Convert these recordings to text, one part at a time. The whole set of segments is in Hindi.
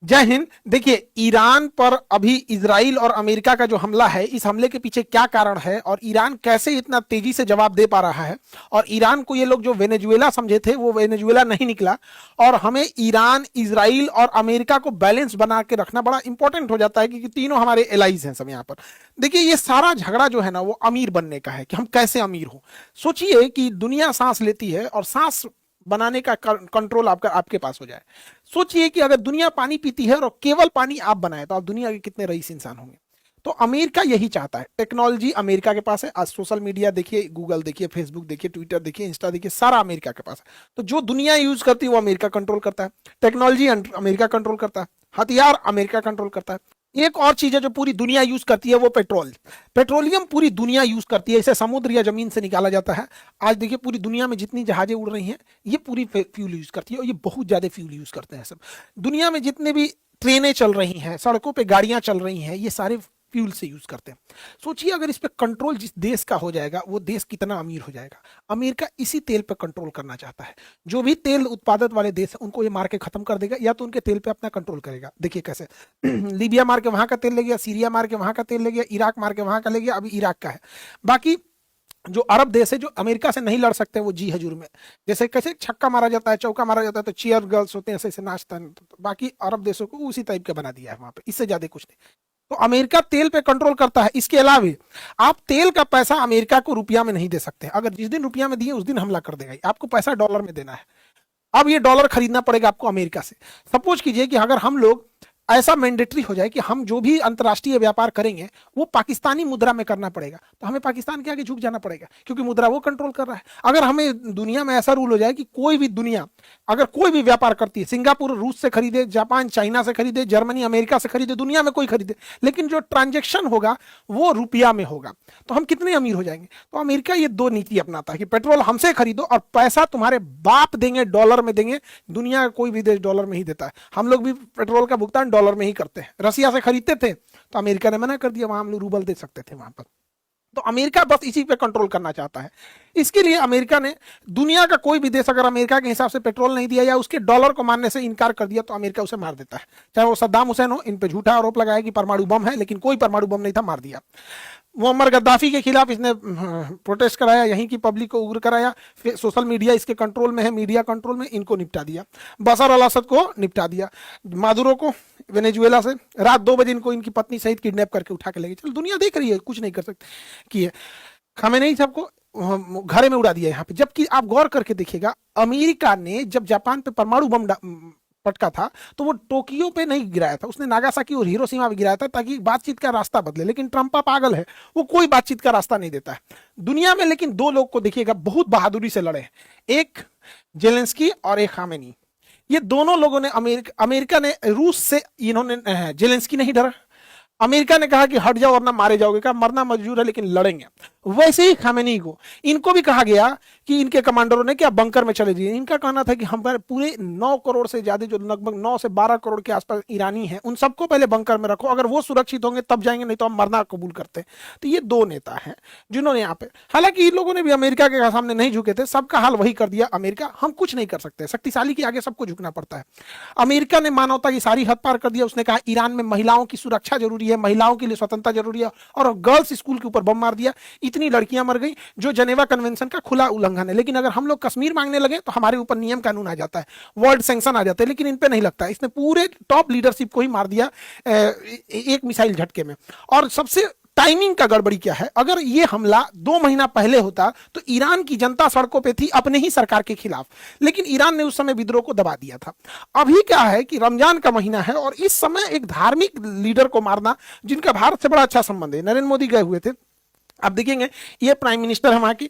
जय हिंद। देखिए, ईरान पर अभी इजराइल और अमेरिका का जो हमला है, इस हमले के पीछे क्या कारण है और ईरान कैसे इतना तेजी से जवाब दे पा रहा है। और ईरान को ये लोग जो वेनेजुएला समझे थे वो वेनेजुएला नहीं निकला। और हमें ईरान, इजराइल और अमेरिका को बैलेंस बना के रखना बड़ा इंपॉर्टेंट हो जाता है, क्योंकि तीनों हमारे एलाइज हैं सब यहाँ पर। देखिए, ये सारा झगड़ा जो है ना, वो अमीर बनने का है कि हम कैसे अमीर हो। सोचिए कि दुनिया सांस लेती है और सांस बनाने का कंट्रोल आपके पास हो जाए। सोचिए कि अगर दुनिया पानी पीती है और केवल पानी आप बनाए, तो आप दुनिया के कितने रईस इंसान होंगे। तो अमेरिका यही चाहता है। टेक्नोलॉजी अमेरिका के पास है। आज सोशल मीडिया देखिए, गूगल देखिए, फेसबुक देखिए, ट्विटर देखिए, इंस्टा देखिए, सारा अमेरिका के पास है। तो जो दुनिया यूज करती है वो अमेरिका कंट्रोल करता है। टेक्नोलॉजी अमेरिका कंट्रोल करता है। हथियार अमेरिका कंट्रोल करता है। एक और चीज है जो पूरी दुनिया यूज करती है, वो पेट्रोलियम पूरी दुनिया यूज करती है। इसे समुद्र या जमीन से निकाला जाता है। आज देखिए, पूरी दुनिया में जितनी जहाजें उड़ रही हैं, ये पूरी फ्यूल यूज करती है, और ये बहुत ज्यादा फ्यूल यूज करते हैं सब। दुनिया में जितने भी ट्रेनें चल रही हैं, सड़कों पे गाड़ियां चल रही हैं, ये सारे फ्यूल से यूज करते हैं। सोचिए, अगर इस पे कंट्रोल जिस देश का हो जाएगा, वो देश कितना अमीर हो जाएगा। अमेरिका इसी तेल पे कंट्रोल करना चाहता है। जो भी तेल उत्पादक वाले देश है, उनको ये मार के खत्म कर देगा, या तो उनके तेल पे अपना कंट्रोल करेगा। देखिए कैसे लीबिया मार के वहां का तेल ले गया, सीरिया मार के वहां का तेल ले गया, इराक मार के वहां का ले गया, अभी इराक का है। बाकी जो अरब देश है, जो अमेरिका से नहीं लड़ सकते, वो जी हजूर में, जैसे कैसे छक्का मारा जाता है, चौका मारा जाता है, तो चीयर गर्ल्स होते हैं, ऐसे ऐसे नाचता है। तो बाकी अरब देशों को उसी टाइप का बना दिया है वहां पे, इससे ज्यादा कुछ नहीं। तो अमेरिका तेल पे कंट्रोल करता है। इसके अलावा आप तेल का पैसा अमेरिका को रुपया में नहीं दे सकते। अगर जिस दिन रुपया में दिए, उस दिन हमला कर देगा। आपको पैसा डॉलर में देना है। अब ये डॉलर खरीदना पड़ेगा आपको अमेरिका से। सपोज कीजिए कि अगर हम लोग ऐसा मैंडेटरी हो जाए कि हम जो भी अंतर्राष्ट्रीय व्यापार करेंगे वो पाकिस्तानी मुद्रा में करना पड़ेगा, तो हमें पाकिस्तान के आगे झुक जाना पड़ेगा, क्योंकि मुद्रा वो कंट्रोल कर रहा है। अगर हमें दुनिया में ऐसा रूल हो जाए कि कोई भी दुनिया अगर कोई भी व्यापार करती है, सिंगापुर रूस से खरीदे, जापान चाइना से खरीदे, जर्मनी अमेरिका से खरीदे, दुनिया में कोई खरीदे, लेकिन जो ट्रांजेक्शन होगा वो रुपया में होगा, तो हम कितने अमीर हो जाएंगे। तो अमेरिका ये दो नीति अपनाता है कि पेट्रोल हमसे खरीदो और पैसा तुम्हारे बाप देंगे, डॉलर में देंगे। दुनिया का कोई भी देश डॉलर में ही देता है। हम लोग भी पेट्रोल का भुगतान डॉलर में ही करते हैं। रसिया से खरीदते थे तो अमेरिका ने मना कर दिया, वहां हम लोग रूबल दे सकते थे वहां पर। तो अमेरिका बस इसी पे कंट्रोल करना चाहता है। इसके लिए अमेरिका ने, दुनिया का कोई भी देश अगर अमेरिका के हिसाब से पेट्रोल नहीं दिया या उसके डॉलर को मानने से इनकार कर दिया, तो अमेरिका उसे मार देता है। चाहे वो सद्दाम हुसैन हो, इन पे झूठा आरोप लगाया कि परमाणु बम है, लेकिन कोई परमाणु बम नहीं था, मार दिया। मुअम्मर गद्दाफी के खिलाफ इसने प्रोटेस्ट कराया, यहीं की पब्लिक को उग्र कराया। फिर सोशल मीडिया इसके कंट्रोल में है, मीडिया कंट्रोल में, इनको निपटा दिया। बशर अल असद को निपटा दिया। मादुरो को वेनेजुएला से रात 2 बजे इनको इनकी पत्नी सहित किडनैप करके उठा के ले गए। चल, दुनिया देख रही है, कुछ नहीं कर सकती कि खमेनेई सबको घरे में उड़ा दिया यहाँ पे। जबकि आप गौर करके देखिएगा, अमेरिका ने जब जापान पे परमाणु बम पटका था, तो वो टोक्यो पे नहीं गिराया था, उसने नागासाकी और हिरोशिमा पे गिराया था, ताकि बातचीत का रास्ता बदले। लेकिन ट्रंप पागल है, वो कोई बातचीत का रास्ता नहीं देता है दुनिया में। लेकिन 2 लोग को देखिएगा, बहुत बहादुरी से लड़े, एक जेलेंस्की और एक खामेनी। ये दोनों लोगों ने, अमेरिका ने रूस से, इन्होंने, जेलेंस्की नहीं डरा। अमेरिका ने कहा कि हट जाओ वरना मारे जाओगे, कहा मरना मंजूर है लेकिन लड़ेंगे। वैसे ही खामेनी को, इनको भी कहा गया कि इनके कमांडरों ने क्या बंकर में चले जाइए। इनका कहना था कि हमारे पूरे 9 करोड़ से ज्यादा, जो लगभग 9 से 12 करोड़ के आसपास ईरानी हैं, उन सबको पहले बंकर में रखो, अगर वो सुरक्षित होंगे तब जाएंगे, नहीं तो हम मरना कबूल करते हैं। तो ये 2 नेता हैं जिन्होंने यहाँ पे, हालांकि इन लोगों ने भी अमेरिका के सामने नहीं झुके थे, सबका हाल वही कर दिया। अमेरिका, हम कुछ नहीं कर सकते, शक्तिशाली के आगे सबको झुकना पड़ता है। अमेरिका ने मानवता की सारी हद पार कर दिया। उसने कहा ईरान में महिलाओं की सुरक्षा जरूरी है, महिलाओं के लिए स्वतंत्रता जरूरी है, और गर्ल्स स्कूल के ऊपर बम मार दिया। इतनी लड़कियां मर गई, जो जेनेवा कन्वेंशन का खुला उल्लंघन है। लेकिन अगर हम लोग कश्मीर मांगने लगे तो हमारे ऊपर नियम कानून आ जाता है, वर्ल्ड सैंक्शन आ जाते हैं, लेकिन इन पे नहीं लगता। इसने पूरे टॉप लीडरशिप को ही मार दिया एक मिसाइल झटके में। और सबसे टाइमिंग का गड़बड़ी क्या है, अगर ये हमला 2 महीना पहले होता तो ईरान की जनता सड़कों पे थी अपने ही सरकार के खिलाफ, लेकिन ईरान ने उस समय विद्रोह को दबा दिया था। अभी क्या है कि रमजान का महीना है, और इस समय एक धार्मिक लीडर को मारना, जिनका भारत से बड़ा अच्छा संबंध है, नरेंद्र मोदी गए हुए थे। आप देखेंगे, ये प्राइम मिनिस्टर है वहां की,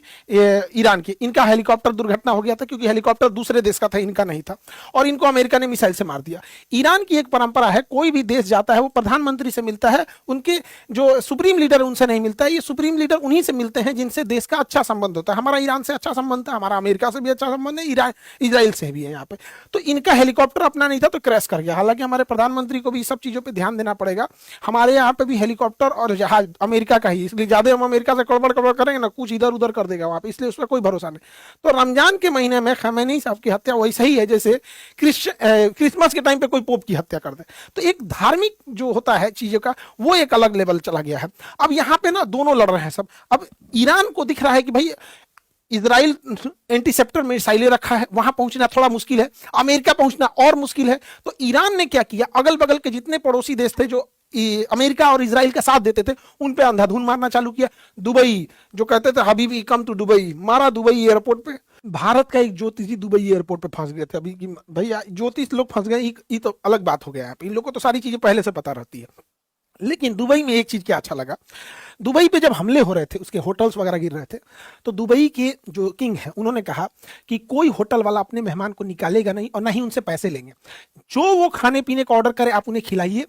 ईरान की, इनका हेलीकॉप्टर दुर्घटना हो गया था, क्योंकि हेलीकॉप्टर दूसरे देश का था, इनका नहीं था, और इनको अमेरिका ने मिसाइल से मार दिया। ईरान की एक परंपरा है, कोई भी देश जाता है वो प्रधानमंत्री से मिलता है, उनके जो सुप्रीम लीडर है उनसे नहीं मिलता है। ये सुप्रीम लीडर उन्हीं से मिलते हैं जिनसे देश का अच्छा संबंध होता है। हमारा ईरान से अच्छा संबंध था, हमारा अमेरिका से भी अच्छा संबंध है, इजराइल से भी है यहाँ पे। तो इनका हेलीकॉप्टर अपना नहीं था, तो क्रैश कर गया। हालांकि हमारे प्रधानमंत्री को भी सब चीजों पर ध्यान देना पड़ेगा। हमारे यहाँ पे भी हेलीकॉप्टर और जहाज अमेरिका का ही, इसलिए ज्यादा हम अमेरिका से कड़बड़ कड़बड़ करेंगे ना, कुछ इधर उधर कर देगा वहां पे, इसलिए उसका कोई भरोसा नहीं। तो रमजान के महीने में खमैनी साहब की हत्या वैसे ही है जैसे क्रिसमस के टाइम पे कोई पोप की हत्या कर दे। तो एक धार्मिक जो होता है चीजों का वो एक अलग लेवल चला गया है। अब यहाँ पे ना दोनों लड़ रहे हैं सब। अब ईरान को दिख रहा है कि भाई इजराइल एंटीसेप्टर मिसाइलें रखा है, वहां पहुंचना थोड़ा मुश्किल है, अमेरिका पहुंचना और मुश्किल है। तो ईरान ने क्या किया, अगल बगल के जितने पड़ोसी देश थे जो अमेरिका और इजराइल का साथ देते थे उन पे अंधाधुन मारना चालू किया। दुबई जो कहते थे हबीबी कम टू दुबई, मारा दुबई एयरपोर्ट पे। भारत का एक ज्योतिषी दुबई एयरपोर्ट पे फंस गए थे अभी कि भैया ज्योतिष लोग फंस गए, ये तो अलग बात हो गया है, इन लोगों को तो सारी चीजें पहले से पता रहती है। लेकिन दुबई में एक चीज क्या अच्छा लगा, दुबई पे जब हमले हो रहे थे, उसके होटल्स वगैरह गिर रहे थे, तो दुबई के जो किंग है उन्होंने कहा कि कोई होटल वाला अपने मेहमान को निकालेगा नहीं और ना ही उनसे पैसे लेंगे, जो वो खाने पीने का ऑर्डर करे आप उन्हें खिलाइए।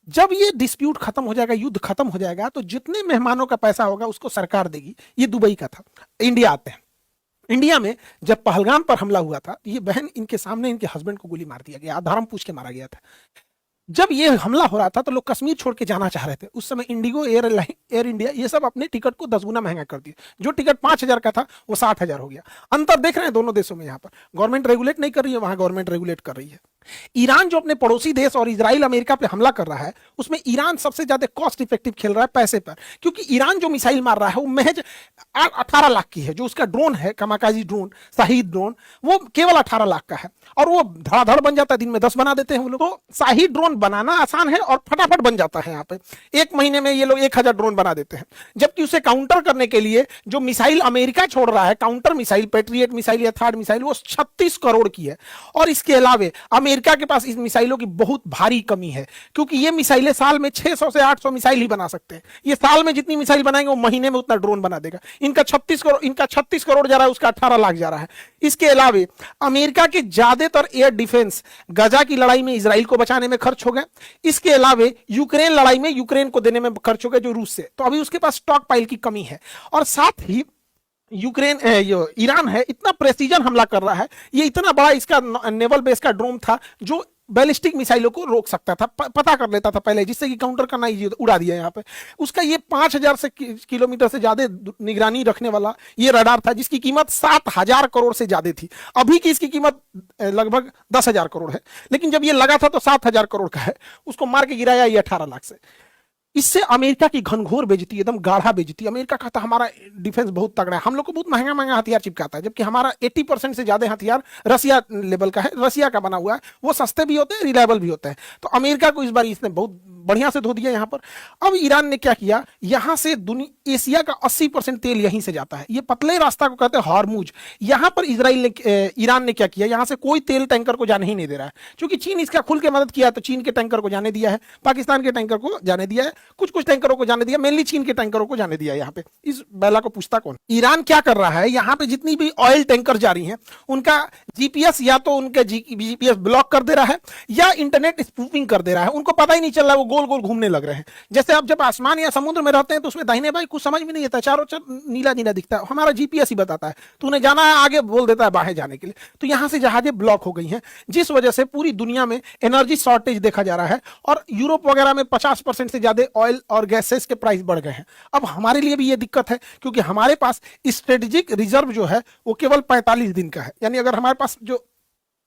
जब ये डिस्प्यूट खत्म हो जाएगा, युद्ध खत्म हो जाएगा, तो जितने मेहमानों का पैसा होगा उसको सरकार देगी। ये दुबई का था। इंडिया आते हैं। इंडिया में जब पहलगाम पर हमला हुआ था, ये बहन इनके सामने इनके हस्बैंड को गोली मार दिया गया, धर्म पूछ के मारा गया था। जब ये हमला हो रहा था तो लोग कश्मीर छोड़ के जाना चाह रहे थे। उस समय इंडिगो, एयर इंडिया, ये सब अपने टिकट को 10 गुना महंगा कर दिए। जो टिकट 5,000 का था वो 60,000 हो गया। अंतर देख रहे हैं दोनों देशों में। यहाँ पर गवर्नमेंट रेगुलेट नहीं कर रही है, वहां गवर्नमेंट रेगुलेट कर रही है। ईरान जो अपने पड़ोसी देश और इजराइल अमेरिका पे हमला कर रहा है, उसमें ईरान सबसे ज्यादा कॉस्ट इफेक्टिव खेल रहा है पैसे पर, क्योंकि ईरान जो मिसाइल मार रहा है वो महज 18 लाख की है। जो उसका ड्रोन है कामाकाजी ड्रोन, शाहीद ड्रोन, वो केवल 18 लाख का है और वो धड़ाधड़ बन जाता है। दिन में 10 बना देते हैं वो लोग। तो शाहीद ड्रोन बनाना आसान है और फटाफट बन जाता है। यहाँ पे 1 महीने में ये लोग 1000 ड्रोन बना देते हैं। जबकि उसे काउंटर करने के लिए जो मिसाइल अमेरिका छोड़ रहा है, काउंटर मिसाइल, पेट्रियट मिसाइल या थर्ड मिसाइल, वो 36 करोड़ की है। और इसके अलावा अमेरिका के पास इस मिसाइलों की बहुत भारी कमी है, क्योंकि ये मिसाइलें साल में 600 से 800 मिसाइल ही बना सकते हैं। ये साल में जितनी मिसाइल बनाएंगे वो महीने में उतना ड्रोन बना देगा। इनका 36 करोड़ जा रहा है, उसका 18 लाख जा रहा है। इसके अलावा अमेरिका के ज्यादातर एयर डिफेंस गजा की लड़ाई में इजराइल को बचाने में खर्च हो गए। इसके अलावा यूक्रेन लड़ाई में यूक्रेन को देने में खर्च हो गए जो रूस से। तो अभी उसके पास स्टॉक पाइल की कमी है। और साथ ही ईरान है, इतना प्रेसिजन हमला कर रहा है। ये इतना बड़ा इसका नेवल बेस का ड्रोन था जो बैलिस्टिक मिसाइलों को रोक सकता था, पता कर लेता था पहले, जिससे कि काउंटर करना इजी, उड़ा दिया यहाँ पे। उसका ये 5000 से किलोमीटर से ज्यादा निगरानी रखने वाला ये रडार था, जिसकी कीमत 7000 करोड़ से ज्यादा थी। अभी की इसकी कीमत लगभग 10,000 करोड़ है, लेकिन जब ये लगा था तो 7000 करोड़ का है। उसको मार के गिराया ये 18 लाख से। इससे अमेरिका की घनघोर बेइज्जती, एकदम गाढ़ा बेइज्जती। अमेरिका कहता हमारा डिफेंस बहुत तगड़ा है, हम लोग को बहुत महंगा महंगा हथियार चिपकाता है, जबकि हमारा 80% से ज्यादा हथियार रसिया लेवल का है, रसिया का बना हुआ है। वो सस्ते भी होते हैं, रिलायबल भी होते हैं। तो अमेरिका को इस बार इसने बहुत बढ़िया से धो दिया यहाँ पर। अब ईरान ने क्या किया, यहां से एशिया का 80% तेल यहीं से जाता है। ये पतले रास्ता को कहते हैं हॉर्मुज। यहां पर ईरान ने क्या किया, यहां से कोई तेल टैंकर को जाने ही नहीं दे रहा है, क्योंकि चीन इसका खुल के मदद किया। तो चीन के टैंकर को जाने दिया है, पाकिस्तान के टैंकर को जाने दिया है, कुछ टैंकरों को जाने दिया, मेनली चीन के टैंकरों को जाने दिया। यहाँ पे इस बैला को पूछता कौन। ईरान क्या कर रहा है, यहाँ पे जितनी भी ऑयल टैंकर जा रही हैं उनका जीपीएस या तो उनका जीपीएस ब्लॉक कर दे रहा है या इंटरनेट स्पूफिंग कर दे रहा है। उनको पता ही नहीं चल रहा है, वो गोल गोल घूमने लग रहे हैं। जैसे आप जब आसमान या समुद्र में रहते हैं तो उसमें दाहिने बाएं कुछ समझ में नहीं आता, चारों नीला नीला दिखता है, हमारा जीपीएस ही बताता है। तो उन्हें जाना है आगे, बोल देता है बाहर जाने के लिए। तो यहाँ से जहाजें ब्लॉक हो गई हैं, जिस वजह से पूरी दुनिया में एनर्जी शॉर्टेज देखा जा रहा है। और यूरोप वगैरह में 50% से ज्यादा ऑयल और गैसेस के प्राइस बढ़ गए हैं। अब हमारे लिए भी ये दिक्कत है, क्योंकि हमारे पास स्ट्रेटेजिक रिजर्व जो है वो केवल 45 दिन का है। यानी अगर हमारे पास जो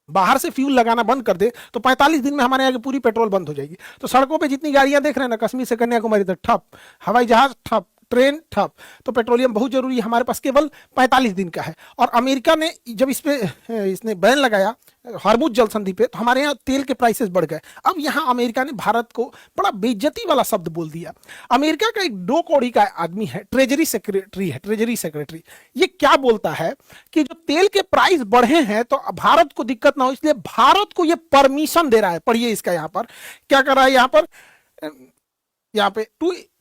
बाहर से फ्यूल लगाना बंद कर दे तो 45 दिन में हमारे यहाँ की पूरी पेट्रोल बंद हो जाएगी। तो सड़कों पे जितनी गाड़ियां देख रहे हैं ना, कश्मीर से कन्याकुमारी तक ठप, हवाई जहाज ठप, ट्रेन ठप। तो पेट्रोलियम बहुत जरूरी है, हमारे पास केवल 45 दिन का है। और अमेरिका ने जब इसने बैन लगाया हॉर्मुज जल संधि पे, तो हमारे यहाँ तेल के प्राइसेस बढ़ गए। अब यहाँ अमेरिका ने भारत को बड़ा बेइज्जती वाला शब्द बोल दिया। अमेरिका का एक 2 कौड़ी का आदमी है, ट्रेजरी सेक्रेटरी। ये क्या बोलता है कि जो तेल के प्राइस बढ़े हैं तो भारत को दिक्कत ना हो, इसलिए भारत को ये परमिशन दे रहा है। पढ़िए इसका, यहाँ पर क्या कर रहा है, यहाँ पे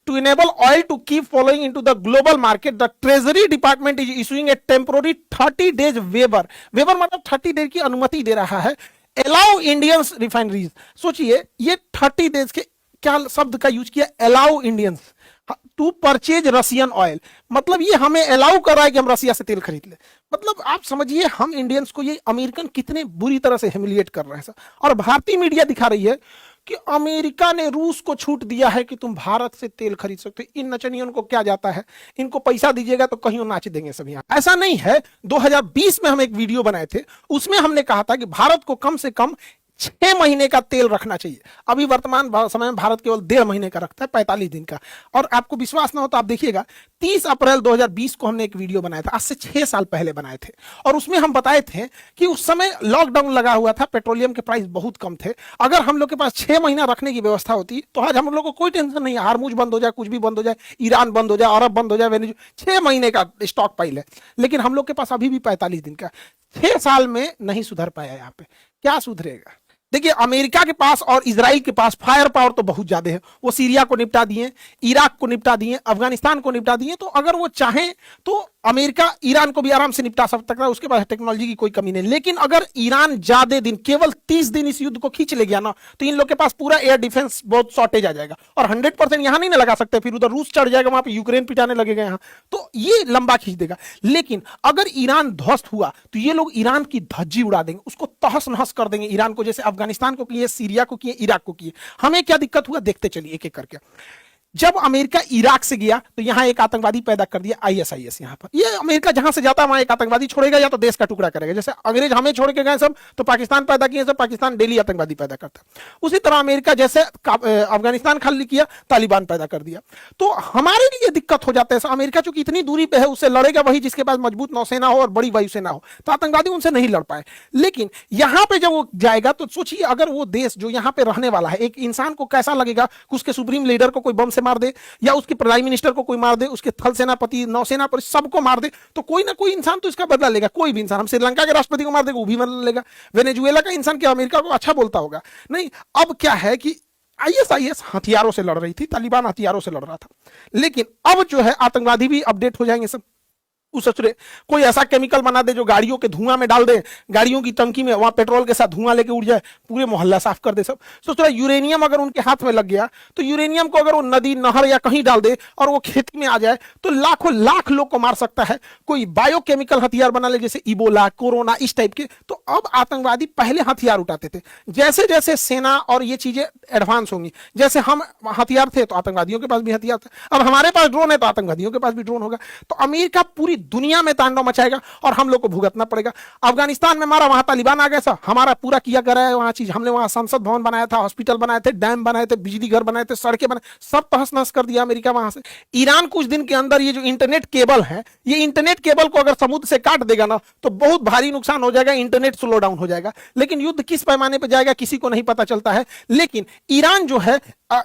To enable oil to keep flowing into the global market, the Treasury Department is issuing a temporary 30 days waiver मतलब 30 डेज की अनुमति दे रहा है। Allow Indians refineries, सोचिए ये 30 डेज के क्या शब्द का यूज किया, allow Indians to purchase Russian oil। मतलब ये हमें अलाउ कर रहा है कि हम रसिया से तेल खरीद ले। मतलब आप समझिए हम इंडियंस को ये अमेरिकन कितने बुरी तरह से ह्यूमिलिएट कर रहे हैं। और भारतीय मीडिया दिखा रही है कि अमेरिका ने रूस को छूट दिया है कि तुम भारत से तेल खरीद सकते हो। इन नचनियों को क्या जाता है, इनको पैसा दीजिएगा तो कहीं नाच देंगे सब। यहाँ ऐसा नहीं है। 2020 में हम एक वीडियो बनाए थे, उसमें हमने कहा था कि भारत को कम से कम 6 महीने का तेल रखना चाहिए। अभी वर्तमान समय में भारत केवल 1.5 महीने का रखता है, 45 दिन का। और आपको विश्वास ना हो तो आप देखिएगा, 30 अप्रैल 2020 को हमने एक वीडियो बनाया था, आज से 6 साल पहले बनाए थे, और उसमें हम बताए थे कि उस समय लॉकडाउन लगा हुआ था, पेट्रोलियम के प्राइस बहुत कम थे। अगर हम लोग के पास 6 महीना रखने की व्यवस्था होती तो आज हम लोग को कोई टेंशन नहीं है, हार्मुज बंद हो जाए, कुछ भी बंद हो जाए, ईरान बंद हो जाए, अरब बंद हो जाए, 6 महीने का स्टॉक पाइल है। लेकिन हम लोग के पास अभी भी 45 दिन का। 6 साल में नहीं सुधर पाया। यहाँ पे क्या सुधरेगा? देखिए, अमेरिका के पास और इजराइल के पास फायर पावर तो बहुत ज्यादा है। वो सीरिया को निपटा दिए, इराक को निपटा दिए, अफगानिस्तान को निपटा दिए। तो अगर वो चाहें तो अमेरिका ईरान को भी आराम से निपटा सकता है, उसके पास टेक्नोलॉजी की कोई कमी नहीं। लेकिन अगर ईरान ज्यादा दिन, केवल 30 दिन इस युद्ध को खींच ले गया ना, तो इन लोग के पास पूरा एयर डिफेंस बहुत शॉर्टेज आ जाएगा। और 100% यहां नहीं ना लगा सकते, फिर उधर रूस चढ़ जाएगा, वहां पे यूक्रेन पिटाने लगेगा यहाँ, तो ये लंबा खींच देगा। लेकिन अगर ईरान ध्वस्त हुआ तो ये लोग ईरान की धज्जी उड़ा देंगे, उसको तहस नहस कर देंगे ईरान को, जैसे अफगानिस्तान को किए, सीरिया को किए, इराक को किए। हमें क्या दिक्कत हुआ देखते चलिए एक एक करके। जब अमेरिका इराक से गया तो यहां एक आतंकवादी पैदा कर दिया, आईएसआईएस। यहां पर ये अमेरिका जहां से जाता है वहां एक आतंकवादी छोड़ेगा या तो देश का टुकड़ा करेगा। जैसे अंग्रेज हमें छोड़ के गए सब, तो पाकिस्तान पैदा किए सब, पाकिस्तान डेली आतंकवादी पैदा करता। उसी तरह अमेरिका जैसे अफगानिस्तान खाली किया, तालिबान पैदा कर दिया। तो हमारे लिए दिक्कत हो जाता है। अमेरिका चूंकि इतनी दूरी पे है, उससे लड़ेगा वही जिसके पास मजबूत नौसेना हो और बड़ी वायुसेना हो, तो आतंकवादी उनसे नहीं लड़ पाए। लेकिन यहां पर जब वो जाएगा तो सोचिए, अगर वो देश जो यहां पर रहने वाला है, एक इंसान को कैसा लगेगा कि उसके सुप्रीम लीडर को कोई बम से मार दे, या उसके प्राइम मिनिस्टर को कोई मार दे, उसके थल सेनापति, नौसेना पर सबको मार दे, तो कोई ना कोई इंसान तो इसका बदला लेगा। कोई भी इंसान, हम श्रीलंका के राष्ट्रपति को मार देगा, वो भी बदला लेगा। वेनेजुएला का इंसान क्या अमेरिका को अच्छा बोलता होगा? नहीं। अब क्या है कि आईएसआईएस हथियारों से लड़ रही थी, तालिबान हथियारों से लड़ रहा था। लेकिन अब जो है आतंकवादी भी अपडेट हो जाएंगे सब। कोई ऐसा केमिकल बना दे जो गाड़ियों के धुआं में डाल दे, गाड़ियों की टंकी में वहां पेट्रोल के साथ धुआं लेके उड़ जाए, पूरे मोहल्ला साफ कर दे सब। सोच रहा यूरेनियम अगर उनके हाथ में लग गया तो यूरेनियम को अगर वो नदी, नहर या कहीं डाल दे और वो खेती में आ जाए तो लाखों लाख लोग को मार सकता है। कोई बायोकेमिकल हथियार बना ले, जैसे इबोला, कोरोना, इस टाइप के। तो अब आतंकवादी पहले हथियार उठाते थे। जैसे जैसे सेना और ये चीजें एडवांस होंगी, जैसे हम हथियार थे तो आतंकवादियों के पास भी हथियार था, अब हमारे पास ड्रोन है तो आतंकवादियों के पास भी ड्रोन होगा। तो अमेरिका पूरी दुनिया में तांडव मचाएगा और हम लोग को भुगतना पड़ेगा। अफगानिस्तान में मारा, वहां तालिबान आ गया, सब हमारा पूरा किया कर रहा है वहां चीज। हमने वहां संसद भवन बनाया था, हॉस्पिटल बनाए थे, डैम बनाए थे, बिजली घर बनाए थे, सड़कें बनाए, सब तहस नहस कर दिया अमेरिका वहां से। ईरान कुछ दिन के अंदर ये जो इंटरनेट केबल है, ये इंटरनेट केबल को अगर समुद्र से काट देगा ना तो बहुत भारी नुकसान हो जाएगा, इंटरनेट स्लो डाउन हो जाएगा। लेकिन युद्ध किस पैमाने पर जाएगा किसी को नहीं पता चलता है। लेकिन ईरान जो है,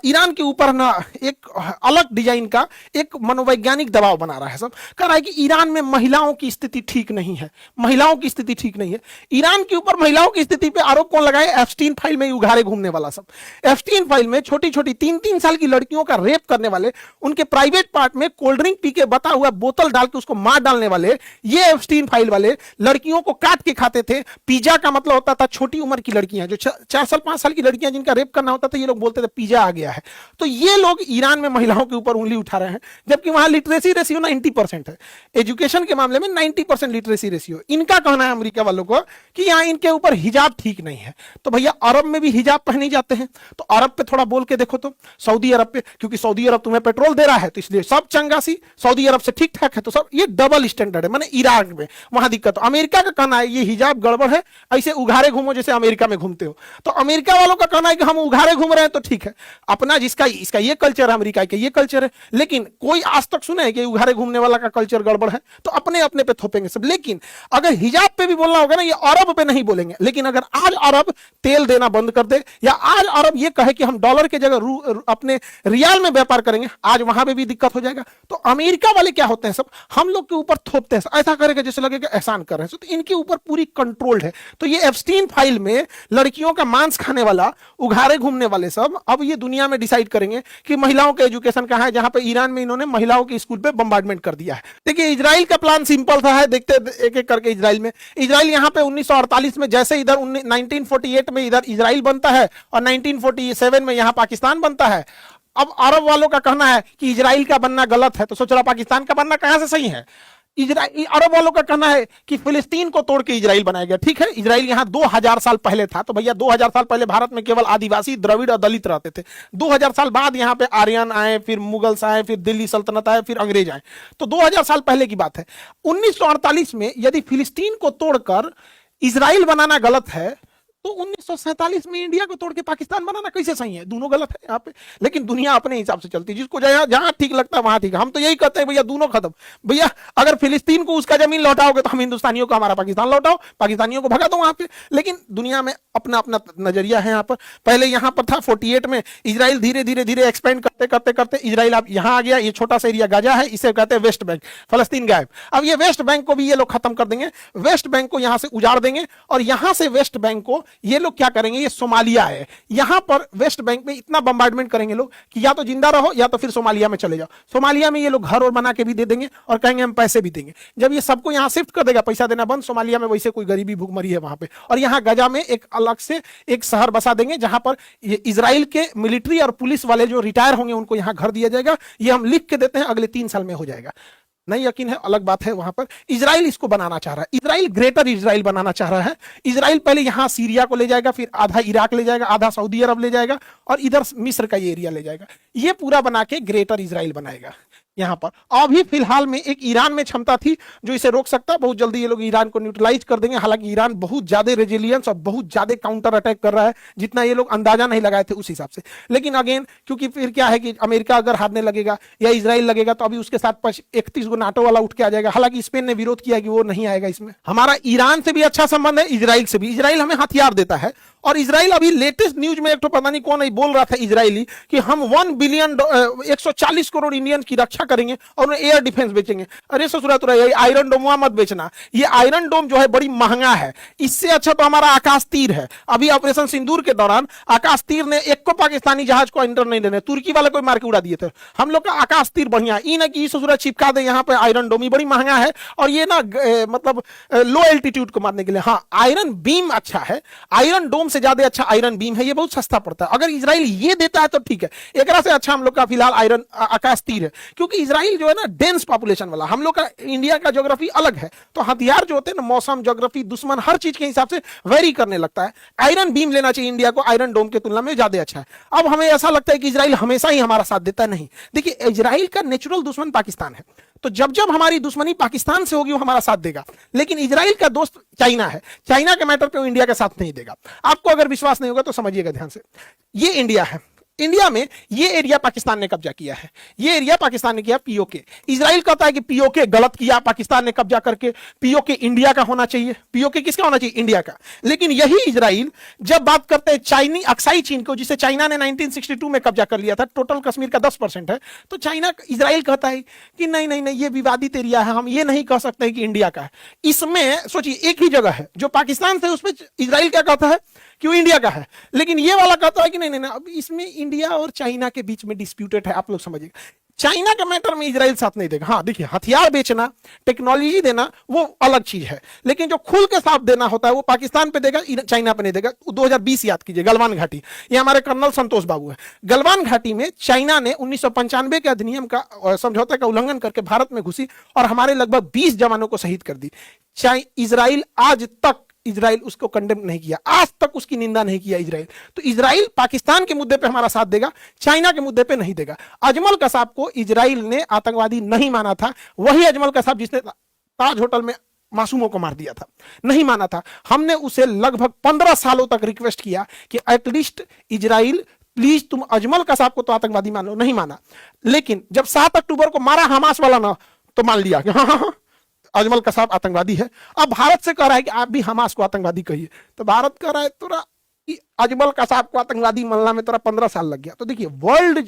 ईरान के ऊपर ना एक अलग डिजाइन का एक मनोवैज्ञानिक दबाव बना रहा है सब। कह रहा है कि ईरान में महिलाओं की स्थिति ठीक नहीं है, महिलाओं की स्थिति ठीक नहीं है। ईरान के ऊपर महिलाओं की स्थिति पे आरोप कौन लगाए? एप्स्टीन फाइल में उघारे घूमने वाला सब। एप्स्टीन फाइल में छोटी छोटी 3-3 साल की लड़कियों का रेप करने वाले, उनके प्राइवेट पार्ट में कोल्ड ड्रिंक पी के बता हुआ बोतल डाल के उसको मार डालने वाले, ये एप्स्टीन फाइल वाले लड़कियों को काट के खाते थे। पिज्जा का मतलब होता था छोटी उम्र की लड़कियां, जो 4 साल 5 साल की लड़कियां जिनका रेप करना होता था, ये लोग बोलते थे पिज्जा आ गया है। तो ये लोग ईरान में महिलाओं के ऊपर उंगली उठा रहे हैं, जबकि वहां लिटरेसी रेशियो 90% है। एजुकेशन के मामले में 90% लिटरेसी रेशियो। इनका कहना है अमेरिका वालों को कि यहां इनके ऊपर हिजाब ठीक नहीं है। तो भैया अरब में भी हिजाब पहने जाते हैं, तो अरब पे थोड़ा बोल के देखो तो। सऊदी अरब पे, क्योंकि सऊदी अरब तुम्हें पेट्रोल दे रहा है तो इसलिए सब चंगासी, सऊदी अरब से ठीक ठाक है तो सब। ये डबल स्टैंडर्ड है, माने ईरान में वहां दिक्कत। अमेरिका का कहना है ये हिजाब गड़बड़ है, ऐसे उघारे घूमो जैसे अमेरिका में घूमते हो। तो अमेरिका वालों का कहना है कि हम उघारे घूम रहे हैं तो ठीक है, अपना जिसका इसका ये कल्चर है, अमेरिका का ये कल्चर है। लेकिन कोई आज तक सुना है कि उघारे घूमने वाला का कल्चर गड़बड़ है? तो अपने अपने पे थोपेंगे सब। लेकिन अगर हिजाब पे भी बोलना होगा ना, ये अरब पे नहीं बोलेंगे। लेकिन अगर आज अरब तेल देना बंद कर दे, या आज अरब ये कहे कि हम डॉलर के जगह अपने रियाल में व्यापार करेंगे, आज वहां पे भी दिक्कत हो जाएगा। तो अमेरिका वाले क्या होते हैं सब, हम लोग के ऊपर थोपते हैं, ऐसा करेगा जैसे लगेगा एहसान कर रहे हैं। तो इनके ऊपर पूरी कंट्रोल्ड है। तो ये एप्स्टीन फाइल में लड़कियों का मांस खाने वाला, उघारे घूमने वाले सब अब ये दुनिया में डिसाइड करेंगे कि महिलाओं का एजुकेशन कहां है, जहां पे ईरान में इन्होंने महिलाओं के स्कूल पे बम्बार्डमेंट कर दिया है। देखिए इजराइल का प्लान सिंपल था है, देखते एक एक करके। इजराइल यहां पे 1948 में जैसे इधर 1948 में इधर इजराइल बनता है और 1947 में यहां पाकिस्तान बनता है। अब अरब वालों का कहना है कि इजराइल का बनना गलत है, तो सोच रहा पाकिस्तान का बनना कहां से सही है? इजराइल अरब वालों का कहना है कि फिलिस्तीन को तोड़ के इजराइल बनाया गया। ठीक है, इजराइल यहां 2000 साल पहले था, तो भैया 2000 साल पहले भारत में केवल आदिवासी, द्रविड़ और दलित रहते थे। 2000 साल बाद यहां पे आर्यन आए, फिर मुगल्स आए, फिर दिल्ली सल्तनत आए, फिर अंग्रेज आए। तो 2000 साल पहले की बात है। 1948 में यदि फिलिस्तीन को तोड़कर इजराइल बनाना गलत है, तो 1947 में इंडिया को तोड़ के पाकिस्तान बनाना कैसे सही है? दोनों गलत है यहाँ पे। लेकिन दुनिया अपने हिसाब से चलती है, जिसको जहां ठीक लगता है वहां ठीक है। हम तो यही कहते हैं भैया दोनों खत्म। भैया अगर फिलिस्तीन को उसका जमीन लौटाओगे तो हम हिंदुस्तानियों को हमारा पाकिस्तान लौटाओ, पाकिस्तानियों को भगा दो वहां पे। लेकिन दुनिया में अपना अपना नजरिया है यहाँ पर। पहले यहाँ पर था 48 में, इजराइल धीरे धीरे धीरे एक्सपेंड करते करते करते इजराइल अब यहाँ आ गया। ये छोटा सा एरिया गाजा है, इसे कहते हैं वेस्ट बैंक, फलस्तीन गायब। अब ये वेस्ट बैंक को भी ये लोग खत्म कर देंगे, वेस्ट बैंक को यहां से उजाड़ देंगे, और यहां से वेस्ट बैंक को ये लोग क्या करेंगे, ये सोमालिया है, यहां पर वेस्ट बैंक में इतना बम्बार्डमेंट करेंगे लोग कि या तो जिंदा रहो या तो फिर सोमालिया में चले जाओ। सोमालिया में ये लोग घर और बना के भी दे देंगे और कहेंगे हम पैसे भी देंगे। जब ये सबको यहां शिफ्ट कर देगा, पैसा देना बंद, सोमालिया में वैसे कोई गरीबी भूखमरी है वहां पे, और यहां गजा में एक अलग से एक शहर बसा देंगे जहां पर इजराइल के मिलिट्री और पुलिस वाले जो रिटायर होंगे उनको यहां घर दिया जाएगा। ये हम लिख के देते हैं, अगले 3 साल में हो जाएगा। नहीं यकीन है अलग बात है। वहां पर इजराइल इसको बनाना चाह रहा है, इजराइल ग्रेटर इजराइल बनाना चाह रहा है। इजराइल पहले यहां सीरिया को ले जाएगा, फिर आधा इराक ले जाएगा, आधा सऊदी अरब ले जाएगा, और इधर मिस्र का ये एरिया ले जाएगा। ये पूरा बना के ग्रेटर इजराइल बनाएगा यहां पर। अभी फिलहाल में एक ईरान में क्षमता थी जो इसे रोक सकता है। बहुत जल्दी ये लोग ईरान को न्यूट्रलाइज कर देंगे। हालांकि ईरान बहुत ज्यादा रेजिलियंस और बहुत ज्यादा काउंटर अटैक कर रहा है, जितना ये लोग अंदाजा नहीं लगाए थे उस हिसाब से। लेकिन अगेन क्योंकि फिर क्या है कि अमेरिका अगर हारने लगेगा या इजराइल लगेगा तो अभी उसके साथ 31 गो नाटो वाला उठ के आ जाएगा। हालांकि स्पेन ने विरोध किया कि वो नहीं आएगा इसमें। हमारा ईरान से भी अच्छा संबंध है, इजराइल से भी। इजराइल हमें हथियार देता है, और इजराइल अभी लेटेस्ट न्यूज में एक तो पता नहीं कौन नहीं बोल रहा था इजरायली कि हम 1 बिलियन 140 करोड़ इंडियंस की रक्षा करेंगे और एयर डिफेंस बेचेंगे। अरे ससुरा ये आयरन डोम मत बेचना, ये आयरन डोम जो है बड़ी महंगा है। इससे अच्छा तो हमारा आकाश तीर है। अभी ऑपरेशन सिंदूर के दौरान आकाश तीर ने एक को पाकिस्तानी जहाज को एंटर नहीं देने, तुर्की वाले को मार के उड़ा दिए थे। हम लोग का आकाश तीर बढ़िया, ई ना कि ससुरा चिपका दे यहाँ पे आयरन डोम, बड़ी महंगा है। और ये ना मतलब लो एल्टीट्यूड को मारने के लिए। हाँ, आयरन बीम अच्छा है, आयरन डोम से ज्यादा अच्छा आयरन बीम है, ये बहुत सस्ता पड़ता है। अगर इजराइल ये देता है तो ठीक है, एक से अच्छा हम लोग का फिलहाल आयरन आकाश तीर है। क्योंकि इजराइल जो है ना डेंस पॉपुलेशन वाला, हम लोग का इंडिया का ज्योग्राफी अलग है, तो हथियार जो होते हैं ना मौसम, ज्योग्राफी, दुश्मन, हर चीज के हिसाब से वेरी करने लगता है। आयरन बीम लेना चाहिए इंडिया को, आयरन डोम की तुलना में ज्यादा अच्छा है। अब हमें ऐसा लगता है कि इजराइल हमेशा ही हमारा साथ देता है, नहीं। देखिए इजराइल का नेचुरल दुश्मन पाकिस्तान है, तो जब जब हमारी दुश्मनी पाकिस्तान से होगी वो हमारा साथ देगा। लेकिन इजराइल का दोस्त चाइना है, चाइना के मैटर पे वो इंडिया का साथ नहीं देगा। आपको अगर विश्वास नहीं होगा तो समझिएगा ध्यान से। ये इंडिया है, इंडिया में ये एरिया पाकिस्तान ने कब्जा किया है, ये एरिया पाकिस्तान ने किया पीओके। इजराइल कहता है कि पीओके गलत किया पाकिस्तान ने कब्जा करके, पीओके इंडिया का होना चाहिए। पीओके किसका होना चाहिए? इंडिया का। लेकिन यही इजराइल जब बात करते हैं चाइनी अक्साई चीन को, जिसे चाइना ने 1962 में कब्जा कर लिया था, टोटल कश्मीर का 10% है, तो चाइना इजराइल कहता है कि नहीं नहीं नहीं ये विवादित एरिया है, हम ये नहीं कह सकते कि इंडिया का है। इसमें सोचिए एक ही जगह है जो पाकिस्तान से, उसमें इजराइल क्या कहता है कि वो इंडिया का है, लेकिन ये वाला कहता है कि नहीं नहीं नहीं, अब इसमें इंडिया और चाइना के बीच में डिस्प्यूटेड है। आप लोग समझिएगा, चाइना के मैटर में इजराइल साथ नहीं देगा। हाँ देखिए, हथियार बेचना, टेक्नोलॉजी देना वो अलग चीज है, लेकिन जो खुल के साथ देना होता है वो पाकिस्तान पे देगा, चाइना पे नहीं देगा। 2020 याद कीजिए, गलवान घाटी, ये हमारे कर्नल संतोष बाबू है। गलवान घाटी में चाइना ने 1995 के अधिनियम का समझौते का उल्लंघन करके भारत में घुसी और हमारे लगभग 20 जवानों को शहीद कर दी। इजराइल आज तक इजराइल उसको कंडेम नहीं किया, आज तक उसकी निंदा नहीं किया इजराइल। तो इजराइल पाकिस्तान के मुद्दे पे हमारा साथ देगा, चाइना के मुद्दे पे नहीं देगा। अजमल कसाब को इजराइल ने आतंकवादी नहीं माना था, वही अजमल कसाब जिसने ताज होटल में मासूमों को मार दिया था, नहीं माना था। हमने उसे लगभग 15 सालों तक रिक्वेस्ट किया कि एटलीस्ट इजराइल प्लीज तुम अजमल कसाब को तो आतंकवादी मान लो, नहीं माना। लेकिन जब 7 अक्टूबर को मारा हमास वाला ना, तो मान लिया कि हाँ अजमल कसाब आतंकवादी है। अब भारत से कह रहा है कि आप भी हमास को आतंकवादी कहिए, तो भारत कह रहा है तोरा अजमल कसाब को आतंकवादी मानना में तोरा 15 साल लग गया। तो देखिए, वर्ल्ड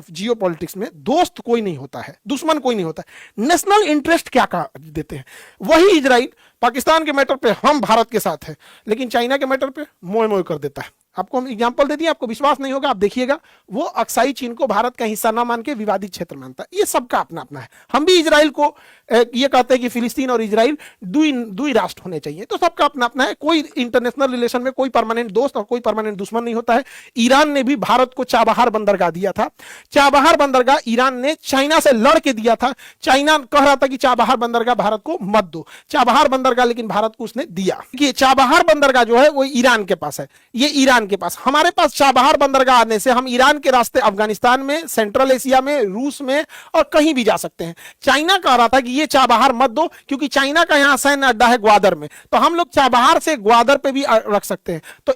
जियो पॉलिटिक्स में दोस्त कोई नहीं होता है, दुश्मन कोई नहीं होता है, नेशनल इंटरेस्ट क्या देते हैं। वही इजराइल पाकिस्तान के मैटर पे हम भारत के साथ है, लेकिन चाइना के मैटर पे मोए मोए कर देता है। आपको हम एग्जांपल दे दिए, आपको विश्वास नहीं होगा, आप देखिएगा। वो अक्साई चीन को भारत का हिस्सा ना मान के विवादित क्षेत्र मानता है। ये सबका अपना अपना है। हम भी इजराइल को ये कहते हैं कि फिलिस्तीन और इजराइल दुई राष्ट्र होने चाहिए, तो सबका अपना अपना है। कोई इंटरनेशनल रिलेशन में कोई परमानेंट दोस्त और कोई परमानेंट दुश्मन नहीं होता है। ईरान ने भी भारत को चाबहार बंदरगाह दिया था। चाबहार बंदरगाह ईरान ने चाइना से लड़ के दिया था। चाइना कह रहा था कि चाबहार बंदरगाह भारत को मत दो, चाबहार बंदरगाह लेकिन भारत को उसने दिया। कि चाबहार बंदरगाह जो है वो ईरान के पास है, ये ईरान के पास। हमारे पास चाबहार बंदरगाह आने से हम ईरान के रास्ते अफगानिस्तान में, सेंट्रल एशिया में, रूस में और कहीं भी जा सकते हैं। चाइना कह रहा था कि ये चाबहार मत दो, क्योंकि चाइना का यहां सैन्य अड्डा है ग्वादर में, तो हम लोग चाबहार से ग्वादर पे भी रख सकते हैं। तो